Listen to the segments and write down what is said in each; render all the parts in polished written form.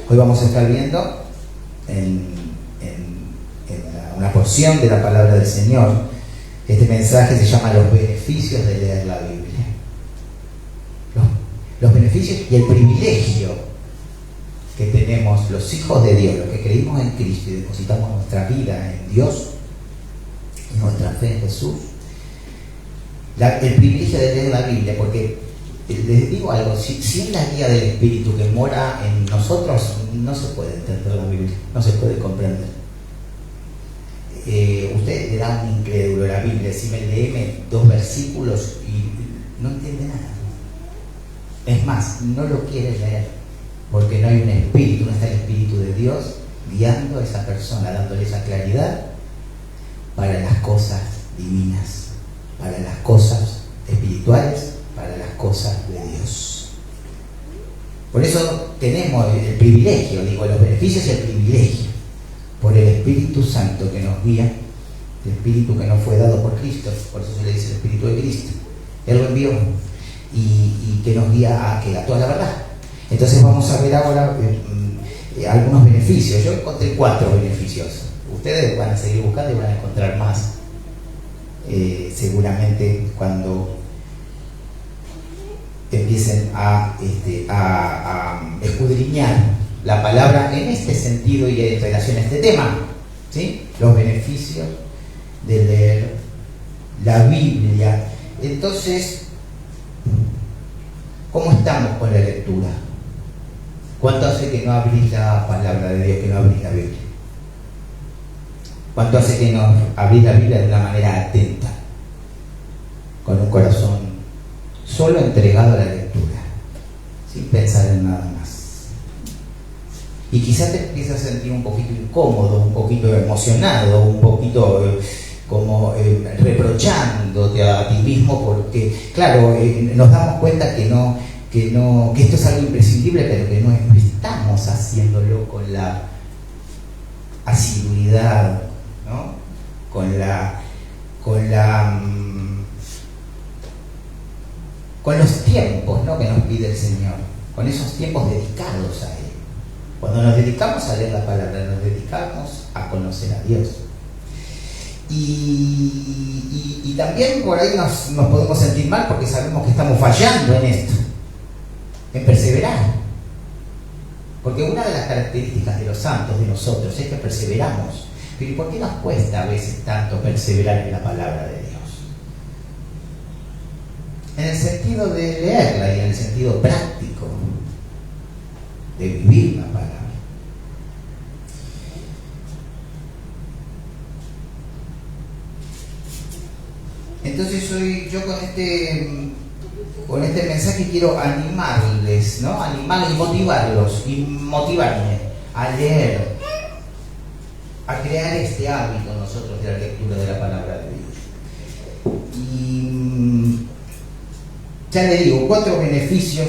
Hoy vamos a estar viendo una porción de la palabra del Señor. Este mensaje se llama los beneficios de leer la Biblia. Los beneficios y el privilegio que tenemos los hijos de Dios, los que creímos en Cristo y depositamos nuestra vida en Dios y nuestra fe en Jesús. El privilegio de leer la Biblia, porque les digo algo, si es la guía del Espíritu que mora en nosotros, no se puede entender la Biblia, no se puede comprender. Usted le da un incrédulo a la Biblia, si me lee 2 versículos y no entiende nada. Es más, no lo quiere leer, porque no hay un espíritu, no está el Espíritu de Dios guiando a esa persona, dándole esa claridad para las cosas divinas, para las cosas espirituales, para las cosas de Dios. Por eso tenemos el privilegio, los beneficios y el privilegio, por el Espíritu Santo que nos guía, el Espíritu que nos fue dado por Cristo, por eso se le dice el Espíritu de Cristo. Él lo envió y que nos guía a toda la verdad. Entonces vamos a ver ahora algunos beneficios. Yo encontré 4 beneficios. Ustedes van a seguir buscando y van a encontrar más. Seguramente cuando empiecen a escudriñar la palabra en este sentido y en relación a este tema, ¿sí? Los beneficios de leer la Biblia. Entonces, ¿cómo estamos con la lectura? ¿Cuánto hace que no abrís la palabra de Dios, que no abrís la Biblia? ¿Cuánto hace que no abrís la Biblia de una manera atenta, con un corazón solo entregado a la lectura, sin pensar en nada más? Y quizás te empiezas a sentir un poquito incómodo, un poquito emocionado, un poquito como reprochándote a ti mismo, porque claro, nos damos cuenta que esto es algo imprescindible, pero que no estamos haciéndolo con la asiduidad, ¿no? Con los tiempos, ¿no?, que nos pide el Señor, con esos tiempos dedicados a Él. Cuando nos dedicamos a leer la palabra, nos dedicamos a conocer a Dios. Y también por ahí nos podemos sentir mal porque sabemos que estamos fallando en esto, en perseverar. Porque una de las características de los santos, de nosotros, es que perseveramos. Pero ¿y por qué nos cuesta a veces tanto perseverar en la palabra de Dios? En el sentido de leerla y en el sentido práctico de vivir la palabra. Entonces hoy yo con este mensaje quiero animarles, ¿no? Animarles y motivarlos y motivarme a leer, a crear este hábito nosotros de la lectura de la palabra de Dios. Y ya les digo, 4 beneficios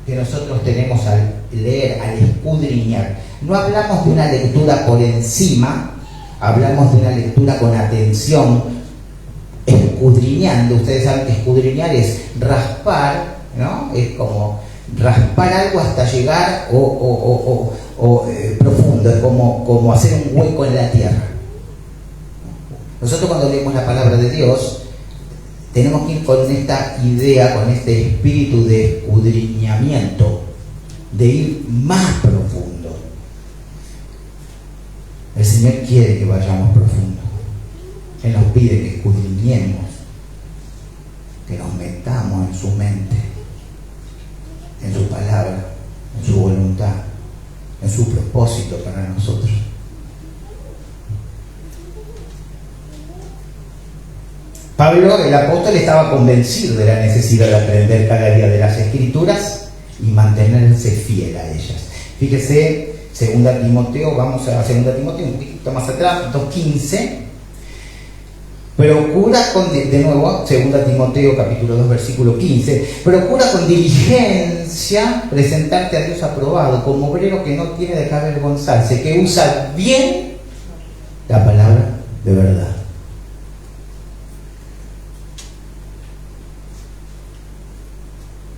que nosotros tenemos al leer, al escudriñar. No hablamos de una lectura por encima, hablamos de una lectura con atención, escudriñando. Ustedes saben que escudriñar es raspar, ¿no? Es como raspar algo hasta llegar profundo, es como hacer un hueco en la tierra. Nosotros cuando leemos la palabra de Dios tenemos que ir con esta idea, con este espíritu de escudriñamiento, de ir más profundo. El Señor quiere que vayamos profundo. Él nos pide que escudriñemos, que nos metamos en su mente, en su palabra, en su voluntad, en su propósito para nosotros. Pablo, el apóstol, estaba convencido de la necesidad de aprender cada día de las Escrituras y mantenerse fiel a ellas. Fíjese, 2 Timoteo, vamos a 2 Timoteo un poquito más atrás, 2:15. Procura de nuevo, 2 Timoteo capítulo 2 versículo 15, procura con diligencia presentarte a Dios aprobado, como obrero que no tiene de qué avergonzarse, que usa bien la palabra de verdad.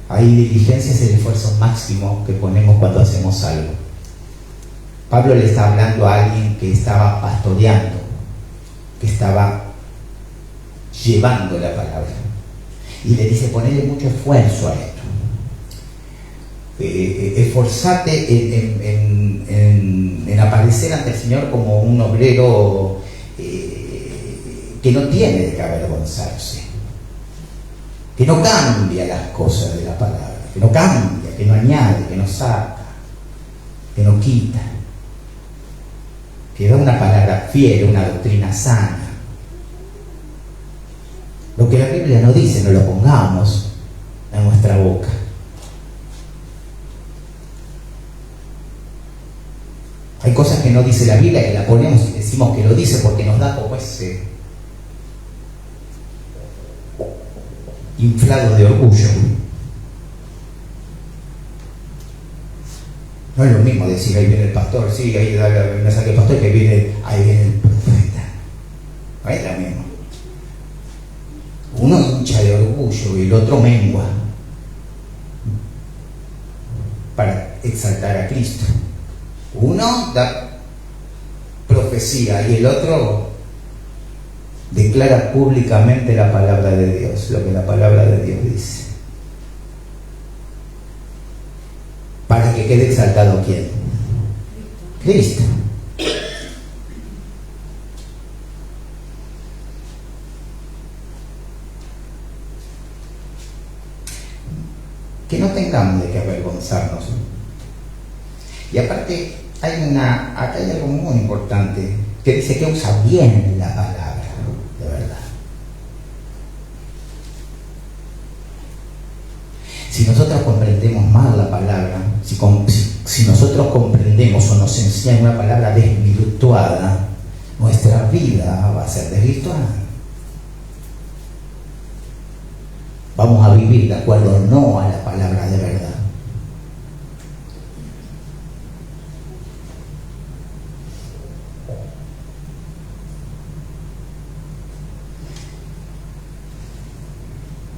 Ahí diligencia es el esfuerzo máximo que ponemos cuando hacemos algo. Pablo le está hablando a alguien que estaba pastoreando, que estaba llevando la palabra. Y le dice, ponele mucho esfuerzo a esto. Esforzate en aparecer ante el Señor como un obrero que no tiene de qué avergonzarse, que no cambia las cosas de la palabra, que no cambia, que no añade, que no saca, que no quita, que da una palabra fiel, una doctrina sana. Lo que la Biblia no dice, no lo pongamos en nuestra boca. Hay cosas que no dice la Biblia, que la ponemos y decimos que lo dice porque nos da como ese inflado de orgullo. No es lo mismo decir, ahí viene el pastor, sí, ahí me saque el pastor, que viene, ahí viene el profeta. No es lo mismo. Uno hincha de orgullo y el otro mengua para exaltar a Cristo. Uno da profecía y el otro declara públicamente la palabra de Dios, lo que la palabra de Dios dice. Para que quede exaltado ¿quién? Cristo. Que no tengamos de qué avergonzarnos. Y aparte, acá hay algo muy importante, que dice que usa bien la palabra, de verdad. Si nosotros comprendemos mal la palabra, si nosotros comprendemos o nos enseñan una palabra desvirtuada, nuestra vida va a ser desvirtuada. Vamos a vivir de acuerdo no a la palabra de verdad.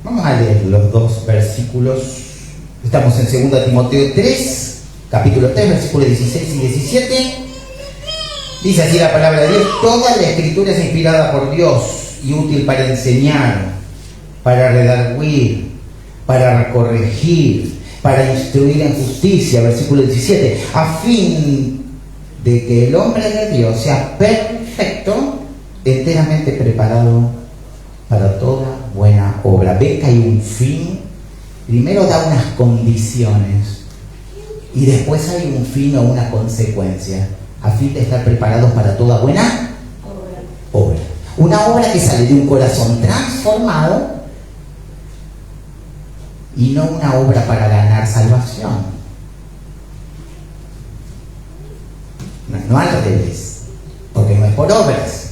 Vamos a leer los dos versículos. Estamos en 2 Timoteo 3, capítulo 3, versículos 16 y 17. Dice así la palabra de Dios: toda la escritura es inspirada por Dios y útil para enseñar, para redarguir, para corregir, para instruir en justicia, versículo 17, a fin de que el hombre de Dios sea perfecto, enteramente preparado para toda buena obra. Ve que hay un fin, primero da unas condiciones y después hay un fin o una consecuencia, a fin de estar preparados para toda buena obra. Una obra que sale de un corazón transformado y no una obra para ganar salvación. No al revés, porque no es por obras.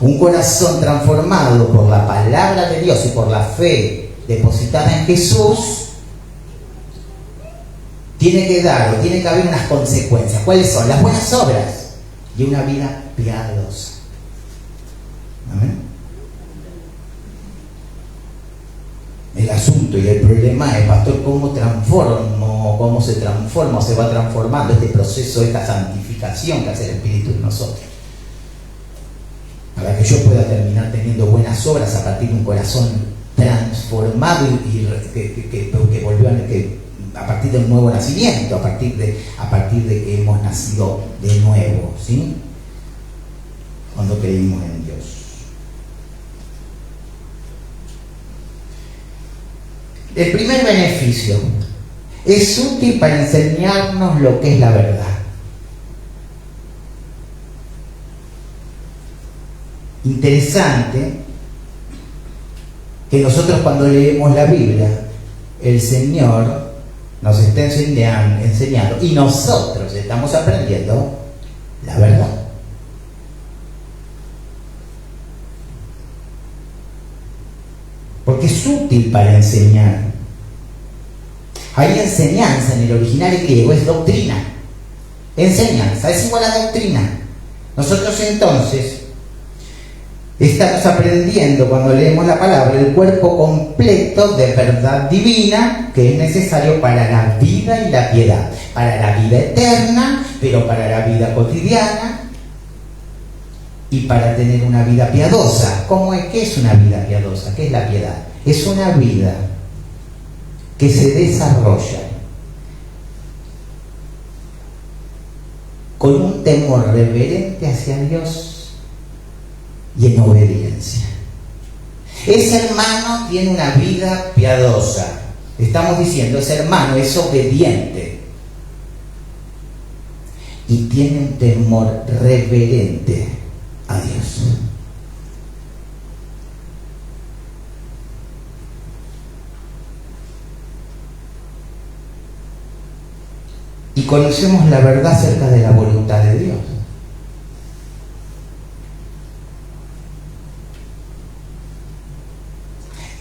Un corazón transformado por la palabra de Dios y por la fe depositada en Jesús tiene que haber unas consecuencias. ¿Cuáles son? Las buenas obras y una vida piadosa. ¿Amén? El asunto y el problema es, pastor, ¿cómo se transforma o se va transformando este proceso, esta santificación que hace el Espíritu en nosotros? Para que yo pueda terminar teniendo buenas obras a partir de un corazón transformado y que volvió a partir de un nuevo nacimiento, a partir de que hemos nacido de nuevo, ¿sí? Cuando creímos en Dios. El primer beneficio: es útil para enseñarnos lo que es la verdad. Interesante que nosotros, cuando leemos la Biblia, el Señor nos está enseñando y nosotros estamos aprendiendo la verdad. Porque es útil para enseñar. Hay enseñanza en el original griego, es doctrina. Enseñanza es igual a doctrina. Nosotros entonces Estamos aprendiendo cuando leemos la palabra el cuerpo completo de verdad divina que es necesario para la vida y la piedad, para la vida eterna, pero para la vida cotidiana y para tener una vida piadosa. ¿Cómo es? ¿Qué es una vida piadosa? ¿Qué es la piedad? Es una vida que se desarrolla con un temor reverente hacia Dios y en obediencia. Ese hermano tiene una vida piadosa. Estamos diciendo, ese hermano es obediente y tiene un temor reverente a Dios. Y conocemos la verdad acerca de la voluntad de Dios.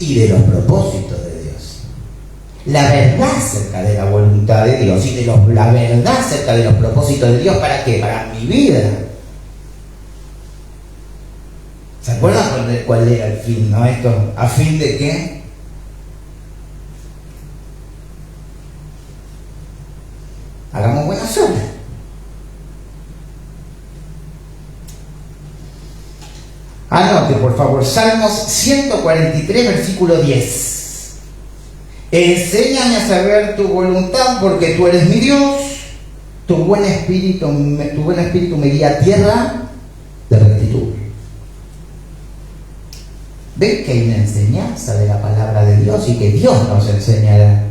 Y de los propósitos de Dios. La verdad acerca de la voluntad de Dios y la verdad acerca de los propósitos de Dios. ¿Para qué? Para mi vida. ¿Se acuerdan cuál era el fin? ¿No? Esto, ¿a fin de qué? Hagamos buenas obras. Anote, por favor, Salmos 143, versículo 10. Enséñame a saber tu voluntad, porque tú eres mi Dios. Tu buen espíritu me guía a tierra de rectitud. ¿Ven que hay una enseñanza de la palabra de Dios y que Dios nos enseñará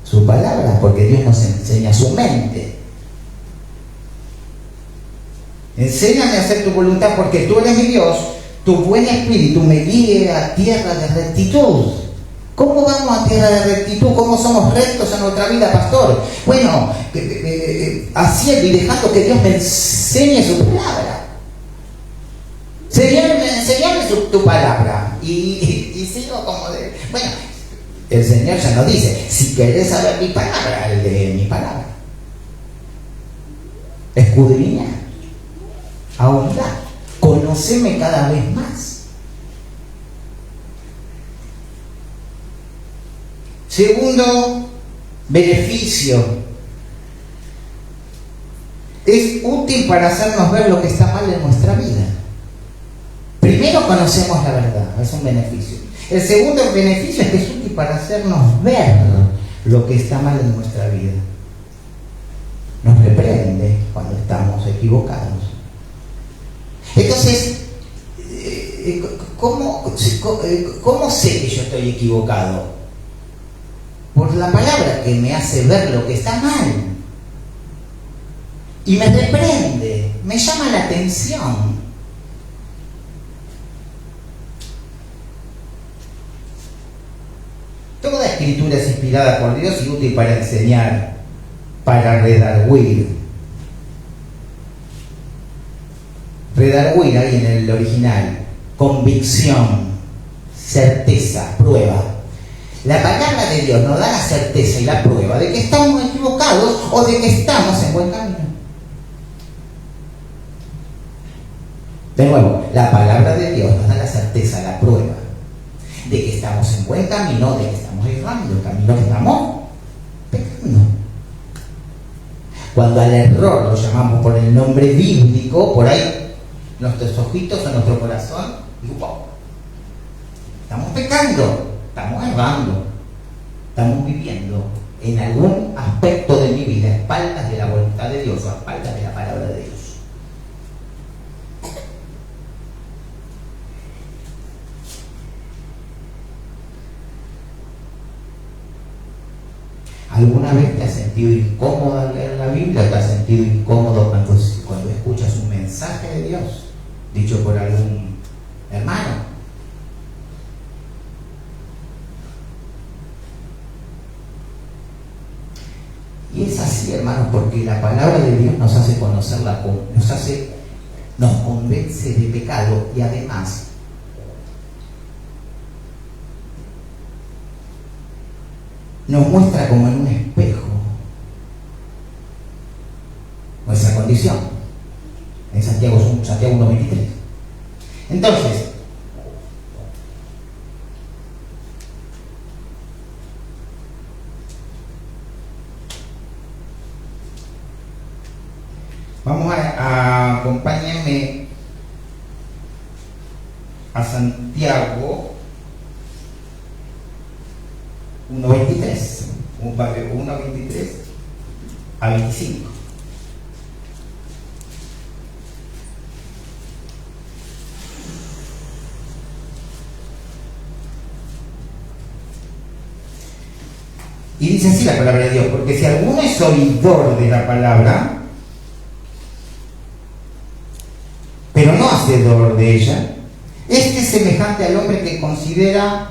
su palabra? Porque Dios nos enseña su mente. Enséñame a hacer tu voluntad, porque tú eres mi Dios. Tu buen espíritu me guíe a tierra de rectitud. ¿Cómo vamos a tierra de rectitud? ¿Cómo somos rectos en nuestra vida, pastor? Bueno, haciendo y dejando que Dios me enseñe su palabra. Enseñame tu palabra. Y sigo como de... Bueno, el Señor ya nos dice, si querés saber mi palabra, lee mi palabra. Escudriña. Ahondar. Conoceme cada vez más. Segundo beneficio. Es útil para hacernos ver lo que está mal en nuestra vida. Primero conocemos la verdad, es un beneficio. El segundo beneficio es que es útil para hacernos ver lo que está mal en nuestra vida. Nos reprende cuando estamos equivocados. Entonces, ¿cómo sé que yo estoy equivocado? Por la palabra que me hace ver lo que está mal. Y me reprende, me llama la atención. Toda escritura es inspirada por Dios y útil para enseñar, para redarguir. Redarguir ahí en el original, convicción, certeza, prueba. La palabra de Dios nos da la certeza y la prueba de que estamos equivocados o de que estamos en buen camino. De nuevo, la palabra de Dios nos da la certeza, la prueba de que estamos en buen camino, de que estamos errando el camino que estamos pecando. Cuando al error lo llamamos por el nombre bíblico, por ahí nuestros ojitos o nuestro corazón, digo, wow, estamos pecando, estamos errando, estamos viviendo en algún aspecto de mi vida a espaldas de la voluntad de Dios o a espaldas de la palabra de Dios. ¿Alguna vez te has sentido incómodo al leer la Biblia? ¿Te has sentido incómodo cuando escuchas un mensaje de Dios dicho por algún hermano? Y es así, hermanos, porque la palabra de Dios nos hace conocerla, nos convence de pecado y además nos muestra como en un espejo nuestra condición. En Santiago 1:23. Entonces, Vamos a acompáñenme a Santiago 1:23, 1:23 a 25. Y dice así la palabra de Dios: porque si alguno es oidor de la palabra, pero no hacedor de ella, este es semejante al hombre que considera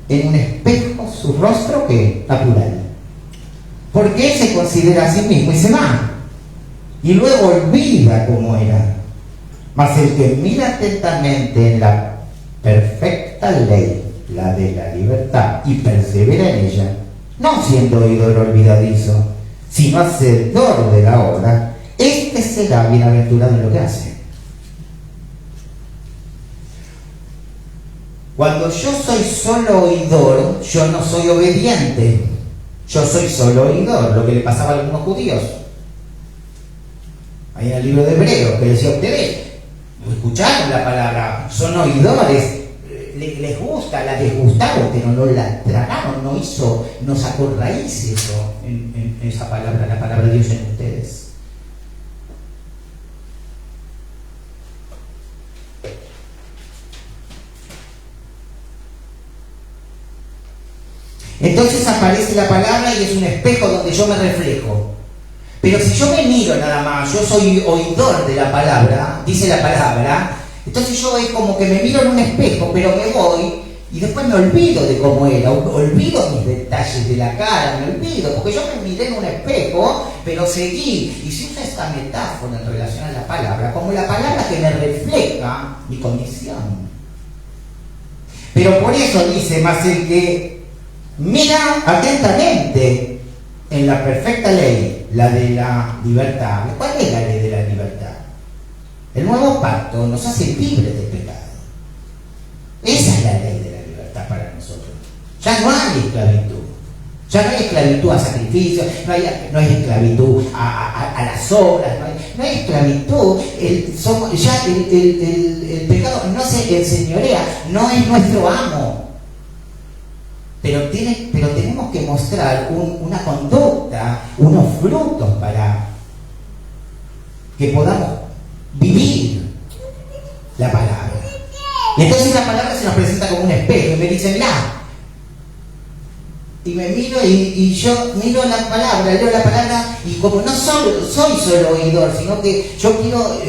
en un espejo su rostro que natural. Porque él se considera a sí mismo y se va, y luego olvida cómo era. Mas el que mira atentamente en la perfecta ley, la de la libertad, y persevera en ella, no siendo oidor olvidadizo, sino hacedor de la obra, este será bienaventurado en lo que hace. Cuando yo soy solo oidor, yo no soy obediente. Yo soy solo oidor, lo que le pasaba a algunos judíos. Ahí en el libro de Hebreos, que decía: ustedes escucharon la palabra, son oidores, les gusta, la desgustaron, pero no la tragaron, no sacó raíz eso en esa palabra, la palabra de Dios en ustedes. Entonces aparece la palabra y es un espejo donde yo me reflejo. Pero si yo me miro nada más, yo soy oidor de la palabra, dice la palabra, entonces yo es como que me miro en un espejo, pero me voy y después me olvido de cómo era, olvido mis detalles de la cara, me olvido, porque yo me miré en un espejo, pero seguí. Y si usa esta metáfora en relación a la palabra, como la palabra que me refleja mi condición. Pero por eso dice: más el que mira atentamente en la perfecta ley, la de la libertad. ¿Cuál es la ley de la libertad? El nuevo pacto nos hace libres del pecado. Esa es la ley de la libertad para nosotros. Ya no hay esclavitud. Ya no hay esclavitud a sacrificios, no hay esclavitud a las obras, no hay esclavitud. El pecado no se enseñorea, no es nuestro amo. Pero tenemos que mostrar una conducta, unos frutos para que podamos vivir la palabra. Y entonces la palabra se nos presenta como un espejo y me dice: mirá. Y me miro y yo miro la palabra, leo la palabra, y como no soy solo oidor, sino que yo quiero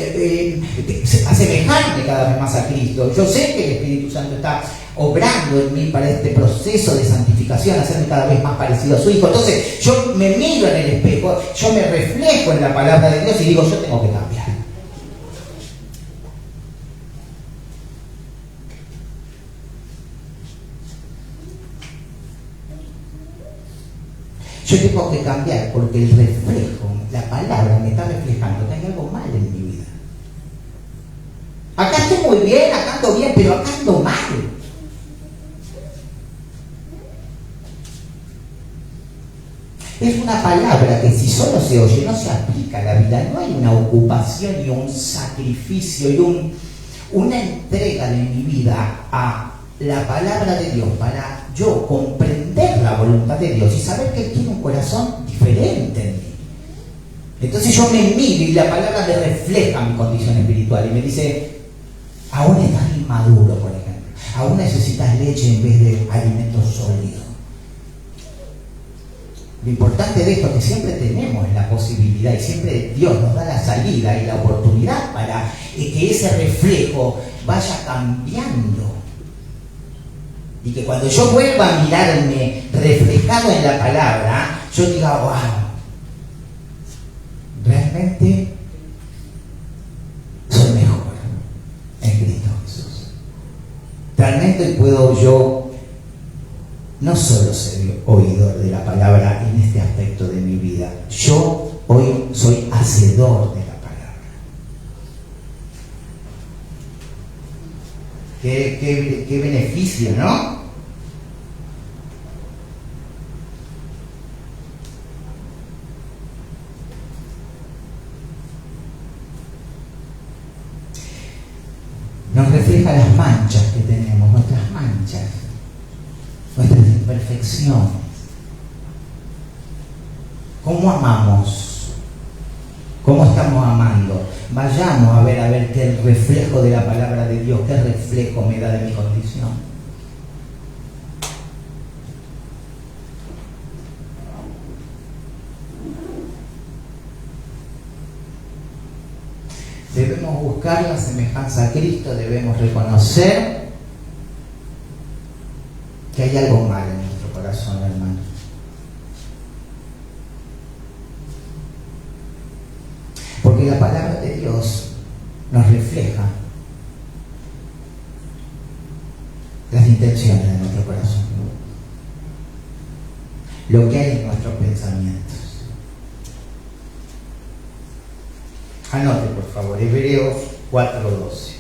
asemejarme cada vez más a Cristo. Yo sé que el Espíritu Santo está obrando en mí para este proceso de santificación, hacerme cada vez más parecido a su Hijo. Entonces yo me miro en el espejo, yo me reflejo en la palabra de Dios y digo: yo tengo que cambiar. Yo tengo que cambiar porque el reflejo, la palabra me está reflejando que hay algo mal en mi vida. Acá estoy muy bien, acá ando bien, pero acá ando mal. Es una palabra que si solo se oye no se aplica a la vida. No hay una ocupación y un sacrificio y una entrega de mi vida a la palabra de Dios para yo comprender la voluntad de Dios y saber que Él tiene un corazón diferente en mí. Entonces yo me miro y la palabra me refleja mi condición espiritual y me dice: aún estás inmaduro, por ejemplo, aún necesitas leche en vez de alimento sólido. Lo importante de esto es que siempre tenemos la posibilidad y siempre Dios nos da la salida y la oportunidad para que ese reflejo vaya cambiando. Y que cuando yo vuelva a mirarme reflejado en la palabra, yo diga: wow, realmente soy mejor en Cristo Jesús. Realmente puedo yo no solo ser oidor de la palabra en este aspecto de mi vida, yo hoy soy hacedor de la palabra. Qué beneficio, ¿no? refleja las manchas que tenemos, nuestras manchas, nuestras imperfecciones. ¿Cómo amamos? ¿Cómo estamos amando? Vayamos a ver qué reflejo de la palabra de Dios, qué reflejo me da de mi condición. Debemos buscar la semejanza a Cristo, debemos reconocer que hay algo mal en nuestro corazón, hermano. Porque la palabra de Dios nos refleja las intenciones de nuestro corazón, lo que hay en nuestros pensamientos. Anote, por favor, Hebreos 4:12.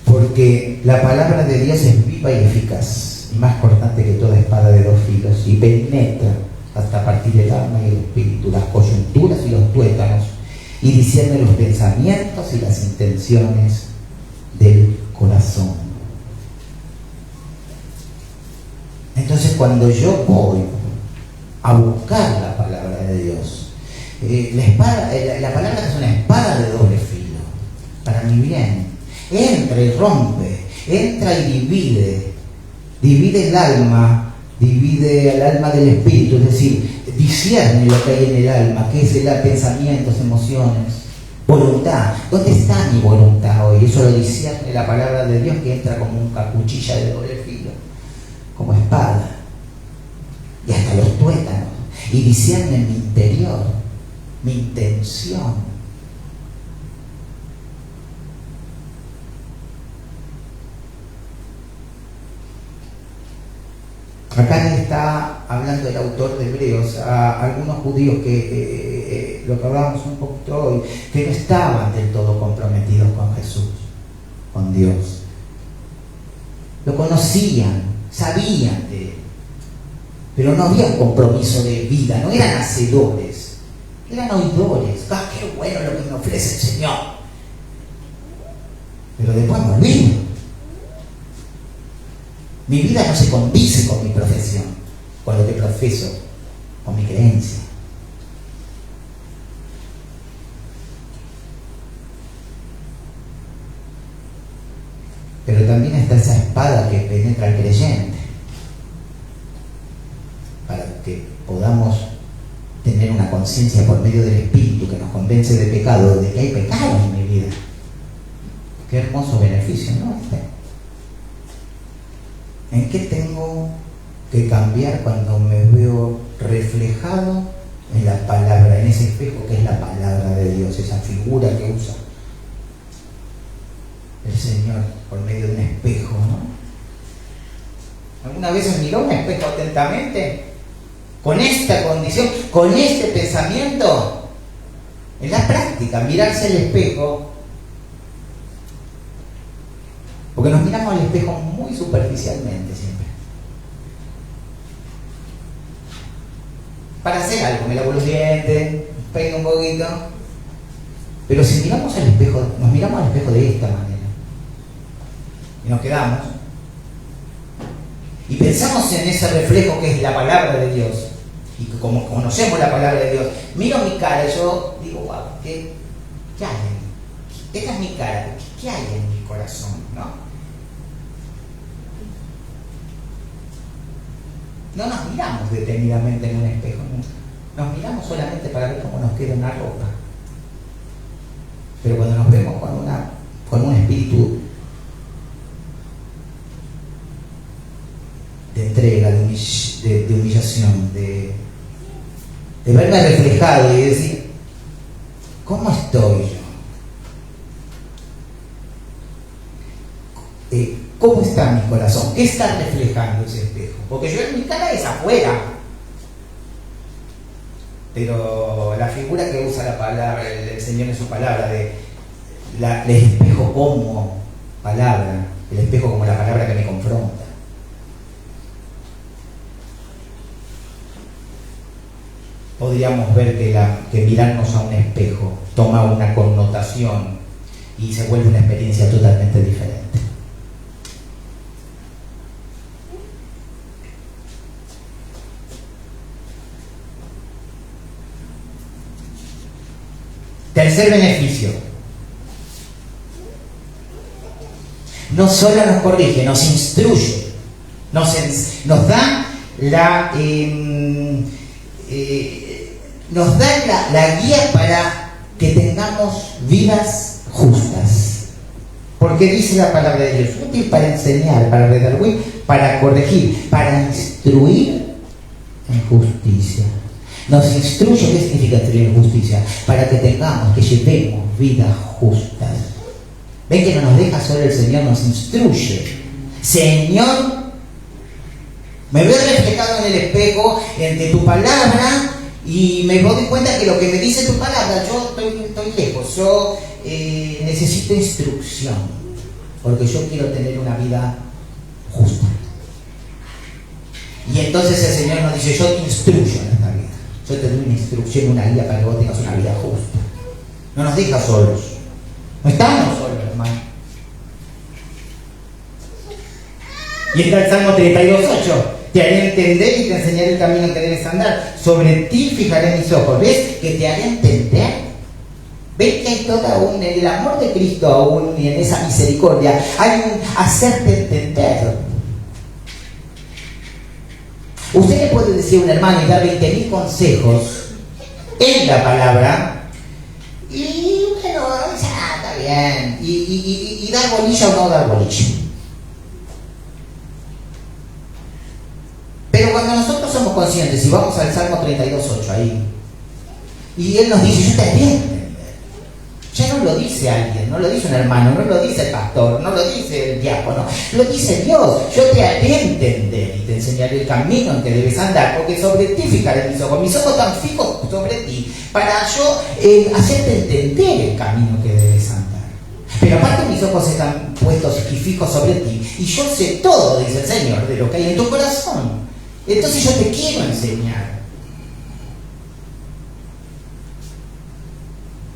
Porque la palabra de Dios es viva y eficaz, y más cortante que toda espada de dos filos, y penetra hasta partir el alma y el espíritu, las coyunturas y los tuétanos, y discierne los pensamientos y las intenciones del corazón. Entonces, cuando yo voy a buscar la palabra de Dios, la palabra es una espada de doble filo, para mi bien. Entra y rompe, entra y divide el alma, divide el alma del espíritu, es decir, discierne lo que hay en el alma, que es el pensamientos, emociones, voluntad. ¿Dónde está mi voluntad hoy? Eso lo discierne la palabra de Dios, que entra como una cuchilla de doble filo, como espada, y hasta los tuétanos, y discierne mi interior, mi intención. Acá está hablando el autor de Hebreos a algunos judíos que lo que hablábamos un poquito hoy, que no estaban del todo comprometidos con Jesús, con Dios. Lo conocían, sabían de él, pero no había un compromiso de vida, no eran hacedores, eran oidores. ¡Ah, qué bueno lo que me ofrece el Señor! Pero después me olvido. Mi vida no se condice con mi profesión, con lo que profeso, con mi creencia. Pero también está esa espada que penetra al creyente, para que podamos tener una conciencia por medio del Espíritu que nos convence de pecado, de que hay pecado en mi vida. Qué hermoso beneficio, ¿no? ¿En qué tengo que cambiar cuando me veo reflejado en la palabra, en ese espejo que es la palabra de Dios, esa figura que usa el Señor por medio de un espejo, ¿no? ¿Alguna vez miró un espejo atentamente? Con esta condición, con este pensamiento, en la práctica, mirarse al espejo. Porque nos miramos al espejo muy superficialmente siempre. Para hacer algo, me lavo los dientes, peino un poquito. Pero si miramos al espejo, nos miramos al espejo de esta manera. Y nos quedamos. Y pensamos en ese reflejo que es la palabra de Dios. Y que como conocemos la palabra de Dios, miro mi cara y yo digo, wow, ¿qué hay en mí? Esta es mi cara, ¿qué hay en mi corazón? ¿No? No nos miramos detenidamente en un espejo, ¿no? Nos miramos solamente para ver cómo nos queda una ropa. Pero cuando nos vemos con un espíritu de entrega, de humillación, de verme reflejado y decir, ¿cómo estoy yo? ¿Cómo está mi corazón? ¿Qué está reflejando ese espejo? Porque yo en mi cara es afuera. Pero la figura que usa la palabra, el Señor en su palabra, el espejo como palabra, el espejo como la palabra que me confronta. podríamos ver que mirarnos a un espejo toma una connotación y se vuelve una experiencia totalmente diferente. Tercer beneficio. No solo nos corrige, nos instruye, nos da la guía para que tengamos vidas justas. Porque dice la palabra de Dios, útil para enseñar, para redarguir, para corregir, para instruir en justicia. Nos instruye. ¿Qué significa instruir en justicia? Para que tengamos, que llevemos vidas justas. ¿Ven que no nos deja solo el Señor? Nos instruye. Señor, me veo reflejado en el espejo entre tu palabra y me doy cuenta que lo que me dice tu palabra, yo estoy lejos, yo necesito instrucción, porque yo quiero tener una vida justa. Y entonces el Señor nos dice, yo te instruyo en esta vida, yo te doy una instrucción, una guía para que vos tengas una vida justa. No nos deja solos, no estamos solos, hermano. Y está el Salmo 32:8. Te haré entender y te enseñaré el camino que debes andar. Sobre ti fijaré mis ojos. ¿Ves? Que te haré entender. ¿Ves que hay todo en el amor de Cristo aún y en esa misericordia? Hay un hacerte entender. Usted le puede decir a un hermano y dar 20.000 consejos en la palabra y bueno, ya está bien. Y dar bolilla o no dar bolilla. Pero cuando nosotros somos conscientes y vamos al Salmo 32:8 ahí, y Él nos dice, yo te haré entender. Ya no lo dice alguien, no lo dice un hermano, no lo dice el pastor, no lo dice el diácono, lo dice Dios. Yo te haré entender y te enseñaré el camino en que debes andar, porque sobre ti fijaré mis ojos están fijos sobre ti, para yo hacerte entender el camino que debes andar. Pero aparte mis ojos están puestos y fijos sobre ti, y yo sé todo, dice el Señor, de lo que hay en tu corazón. Entonces yo te quiero enseñar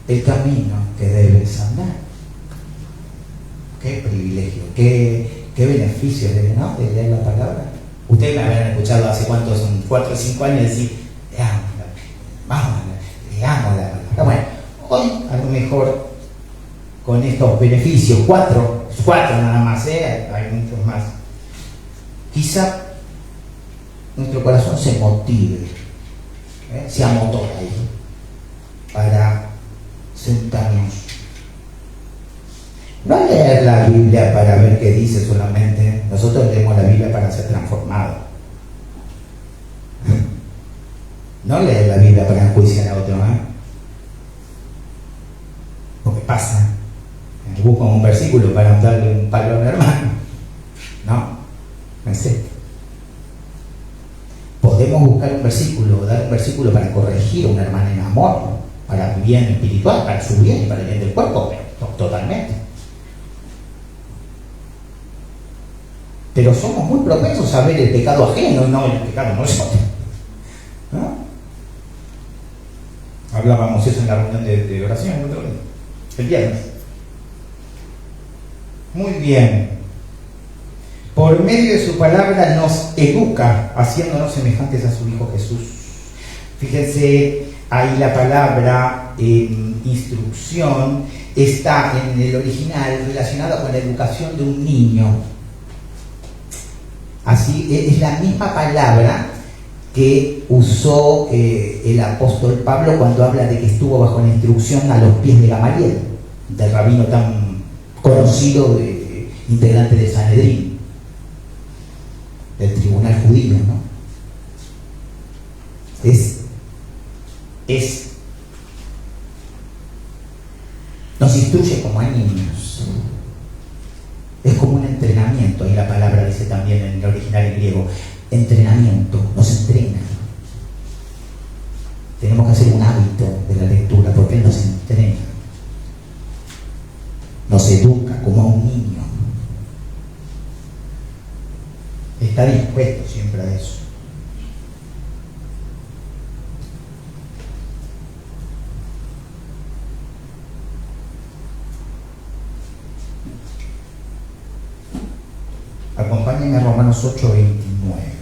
el camino que debes andar. Qué privilegio, qué beneficio, ¿no?, de leer la palabra. Ustedes me habrán escuchado hace cuántos, son 4 o 5 años, decir, leamos la palabra. Bueno, hoy a lo mejor con estos beneficios, 4 nada más, hay muchos más, quizá nuestro corazón se motive, se amotore ahí, para sentarnos. No leer la Biblia para ver qué dice solamente. Nosotros leemos la Biblia para ser transformados. No leer la Biblia para enjuiciar a otro, porque pasa. Buscan un versículo para darle un palo a un hermano. No es esto. Podemos buscar un versículo, dar un versículo para corregir a una hermana en amor, para el bien espiritual, para su bien y para el bien del cuerpo, totalmente. Pero somos muy propensos a ver el pecado ajeno y no el pecado nuestro. ¿No? Hablábamos eso en la reunión de oración el viernes. Muy bien. Por medio de su palabra nos educa, haciéndonos semejantes a su Hijo Jesús. Fíjense, ahí la palabra instrucción está en el original relacionada con la educación de un niño. Así es la misma palabra que usó el apóstol Pablo cuando habla de que estuvo bajo la instrucción a los pies de Gamaliel, del rabino tan conocido, integrante de Sanedrín, del tribunal judío, ¿no? Nos instruye como a niños. Es como un entrenamiento, ahí la palabra dice también en el original en griego, entrenamiento, nos entrena. Tenemos que hacer un hábito de la lectura porque Él nos entrena, nos educa como a un niño. Está dispuesto siempre a eso. Acompáñenme a Romanos 8:29.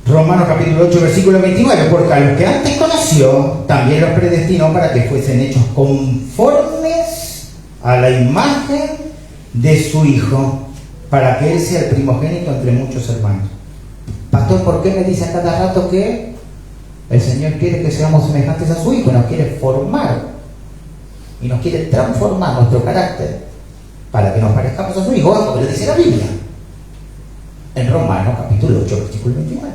Romanos capítulo 8, versículo 29, porque a los que antes conoció, también los predestinó para que fuesen hechos conformes a la imagen de su Hijo, para que Él sea el primogénito entre muchos hermanos. Pastor, ¿por qué me dice a cada rato que el Señor quiere que seamos semejantes a su Hijo? Nos quiere formar y nos quiere transformar nuestro carácter para que nos parezcamos a su Hijo, como le dice la Biblia en Romanos capítulo 8, versículo 29.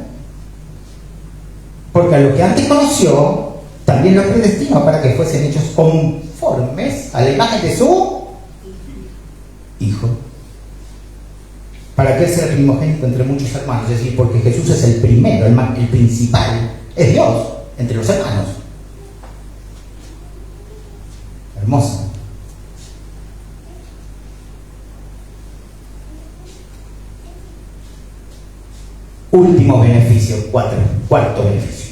Porque a los que antes conoció, también los predestinó para que fuesen hechos conformes a la imagen de su Hijo, para que Él sea el primogénito entre muchos hermanos. Es decir, porque Jesús es el primero, el principal, es Dios entre los hermanos. Hermoso. Último beneficio, cuarto beneficio.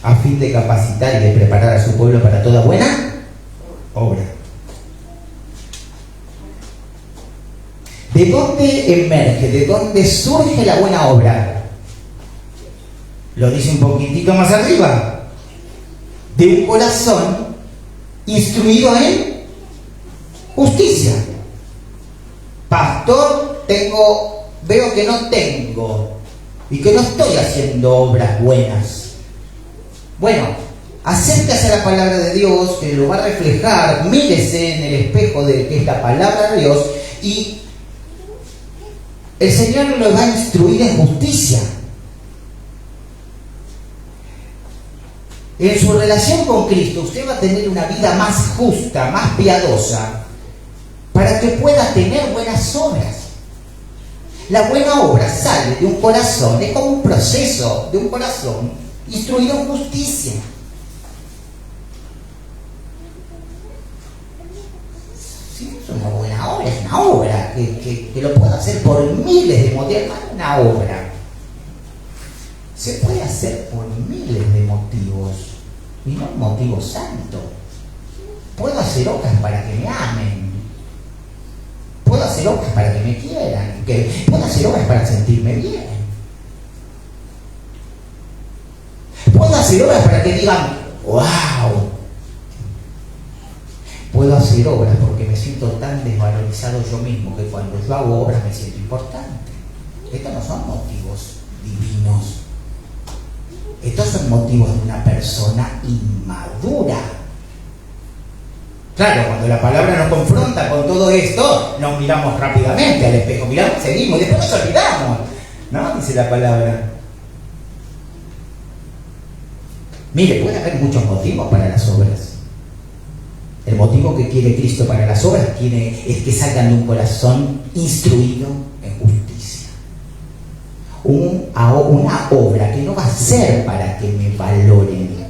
A fin de capacitar y de preparar a su pueblo para toda buena obra. ¿De dónde emerge? ¿De dónde surge la buena obra? Lo dice un poquitito más arriba. De un corazón instruido en justicia. Pastor, veo que no tengo y que no estoy haciendo obras buenas. Bueno, acérquese a la palabra de Dios, que lo va a reflejar. Mírese en el espejo de que es la palabra de Dios y el Señor lo va a instruir en justicia. En su relación con Cristo, usted va a tener una vida más justa, más piadosa, para que pueda tener buenas obras. La buena obra sale de un corazón, es como un proceso de un corazón instruido en justicia. Sí, es una buena obra, es una obra que lo puedo hacer por miles de motivos. Una obra se puede hacer por miles de motivos y no un motivo santo. Puedo hacer obras para que me amen, puedo hacer obras para que me quieran, puedo hacer obras para sentirme bien, puedo hacer obras para que digan wow. Puedo hacer obras porque me siento tan desvalorizado yo mismo que cuando yo hago obras me siento importante. Estos no son motivos divinos, estos son motivos de una persona inmadura. Claro, cuando la palabra nos confronta con todo esto, nos miramos rápidamente al espejo, miramos, seguimos y después nos olvidamos, ¿no? Dice la palabra. Mire, puede haber muchos motivos para las obras. El motivo que quiere Cristo para las obras es que salgan de un corazón instruido en justicia. Una obra que no va a ser para que me valoren.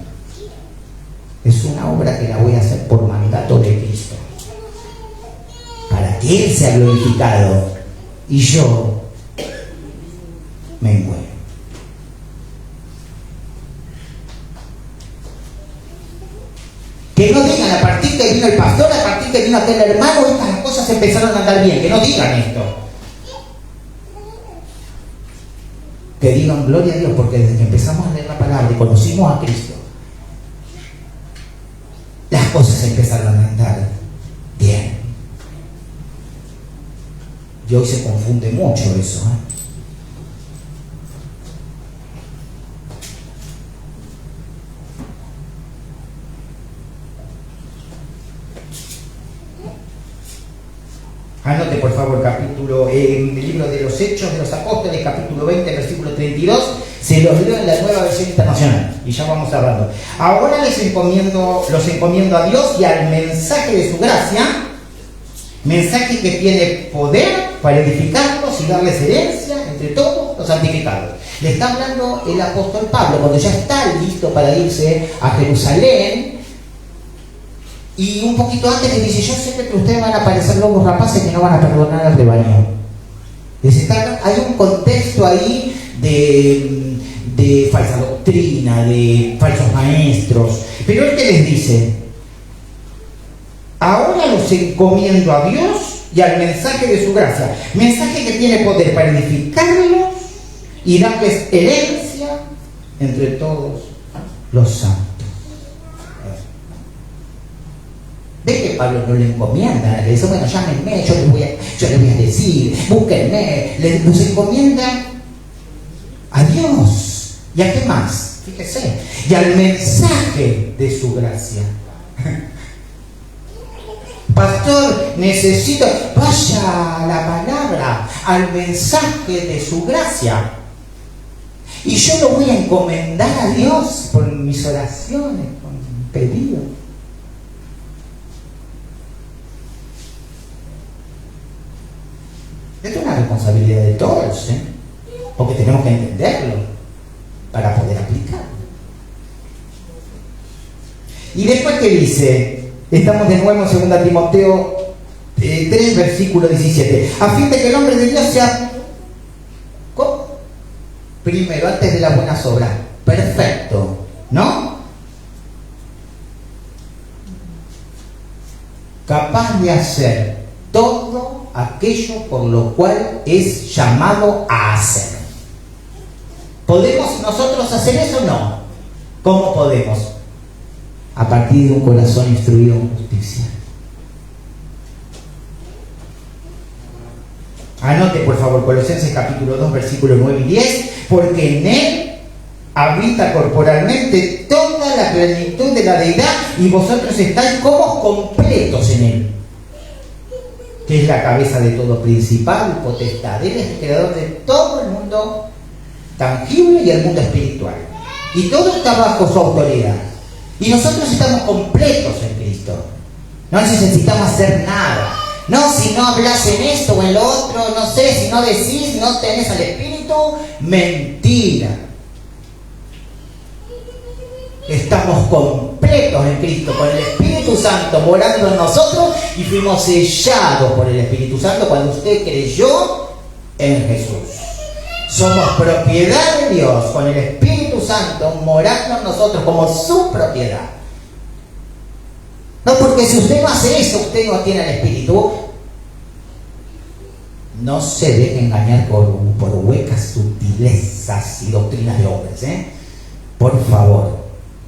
Es una obra que la voy a hacer por mandato de Cristo, para que Él sea glorificado y yo me muero. Que no digan a partir que vino el pastor, a partir que vino aquel hermano, estas cosas empezaron a andar bien. Que no digan esto. Que digan gloria a Dios, porque desde que empezamos a leer la palabra y conocimos a Cristo, las cosas empezaron a andar bien. Y hoy se confunde mucho eso, Anote por favor el libro de los Hechos de los Apóstoles, capítulo 20, versículo 32. Se los leo en la Nueva Versión Internacional y ya vamos hablando. Ahora los encomiendo a Dios y al mensaje de su gracia, mensaje que tiene poder para edificarlos y darles herencia entre todos los santificados. Le está hablando el apóstol Pablo cuando ya está listo para irse a Jerusalén. Y un poquito antes les dice, yo sé que ustedes van a parecer lobos rapaces que no van a perdonar al rebaño. Hay un contexto ahí de falsa doctrina, de falsos maestros. Pero él que les dice, ahora los encomiendo a Dios y al mensaje de su gracia. Mensaje que tiene poder para edificarlos y darles herencia entre todos los santos. ¿Ves que Pablo no le encomienda? Le dice, bueno, llámenme, yo les voy a decir, búsquenme. Los encomienda a Dios. ¿Y a qué más? Fíjese. Y al mensaje de su gracia. Pastor, necesito, vaya a la palabra, al mensaje de su gracia. Y yo lo voy a encomendar a Dios por mis oraciones, por mis pedidos. Esto es una responsabilidad de todos, porque tenemos que entenderlo para poder aplicarlo. Y después, ¿qué dice? Estamos de nuevo en 2 Timoteo 3, versículo 17. A fin de que el hombre de Dios sea, ¿cómo? Primero, antes de las buenas obras, perfecto, ¿no? Capaz de hacer todo aquello por lo cual es llamado a hacer. ¿Podemos nosotros hacer eso? No. ¿Cómo podemos? A partir de un corazón instruido en justicia. Anote por favor Colosenses capítulo 2 versículos 9 y 10, porque en él habita corporalmente toda la plenitud de la deidad y vosotros estáis como completos en él, que es la cabeza de todo principado y potestad. Él es el creador de todo el mundo tangible y el mundo espiritual. Y todo está bajo su autoridad. Y nosotros estamos completos en Cristo. No necesitamos hacer nada. No, si no hablas en esto o en lo otro, no sé, si no decís, no tenés al Espíritu, mentira. Estamos completos en Cristo, con el Espíritu Santo morando en nosotros, y fuimos sellados por el Espíritu Santo cuando usted creyó en Jesús. Somos propiedad de Dios, con el Espíritu Santo morando en nosotros como su propiedad. No, porque si usted no hace eso, usted no tiene el Espíritu. No se deje engañar por huecas sutilezas y doctrinas de hombres, Por favor,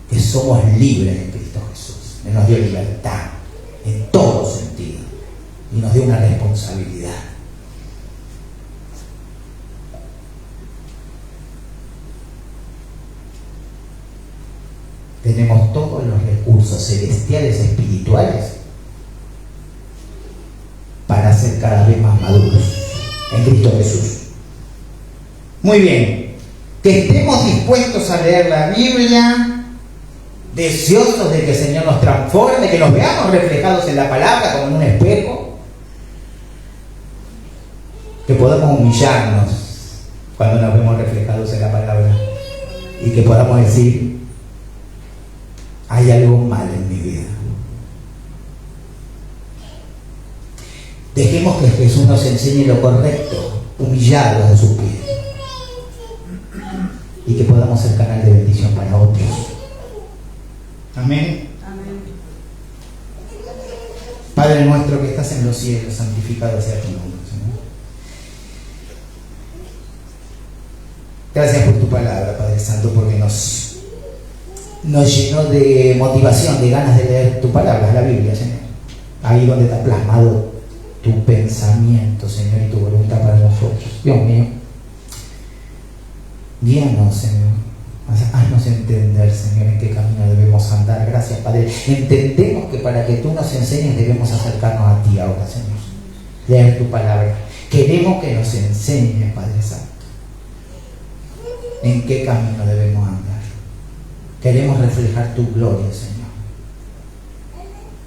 que somos libres en Cristo Jesús. Él nos dio libertad en todo sentido y nos dio una responsabilidad. Tenemos todos los recursos celestiales, espirituales, para ser cada vez más maduros en Cristo Jesús. Muy bien, que estemos dispuestos a leer la Biblia, deseosos de que el Señor nos transforme, de que nos veamos reflejados en la palabra como en un espejo, que podamos humillarnos cuando nos vemos reflejados en la palabra y que podamos decir, hay algo mal en mi vida. Dejemos que Jesús nos enseñe lo correcto, humillados a sus pies, y que podamos ser canal de bendición para otros. Amén. Amén. Padre nuestro que estás en los cielos, santificado sea tu nombre, Señor. Gracias por tu palabra, Padre Santo, porque nos llenó de motivación, de ganas de leer tu palabra, la Biblia, Señor. Ahí donde está plasmado tu pensamiento, Señor, y tu voluntad para nosotros. Dios mío, guíanos, Señor. Haznos entender, Señor, en qué camino debemos andar. Gracias, Padre. Entendemos que para que tú nos enseñes debemos acercarnos a ti ahora, Señor. Leer tu palabra. Queremos que nos enseñes, Padre Santo, en qué camino debemos andar. Queremos reflejar tu gloria, Señor.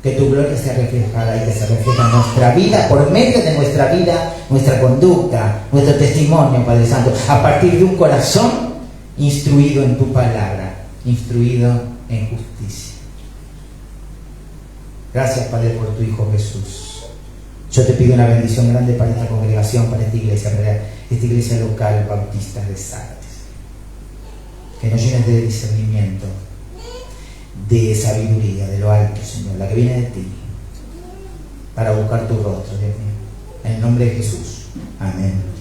Que tu gloria sea reflejada y que se refleja en nuestra vida, por medio de nuestra vida, nuestra conducta, nuestro testimonio, Padre Santo, a partir de un corazón instruido en tu palabra, instruido en justicia. Gracias, Padre, por tu Hijo Jesús. Yo te pido una bendición grande para esta congregación, para esta iglesia local bautista de Sardes. Que nos llenes de discernimiento, de sabiduría, de lo alto, Señor, la que viene de ti, para buscar tu rostro, Dios mío. En el nombre de Jesús. Amén.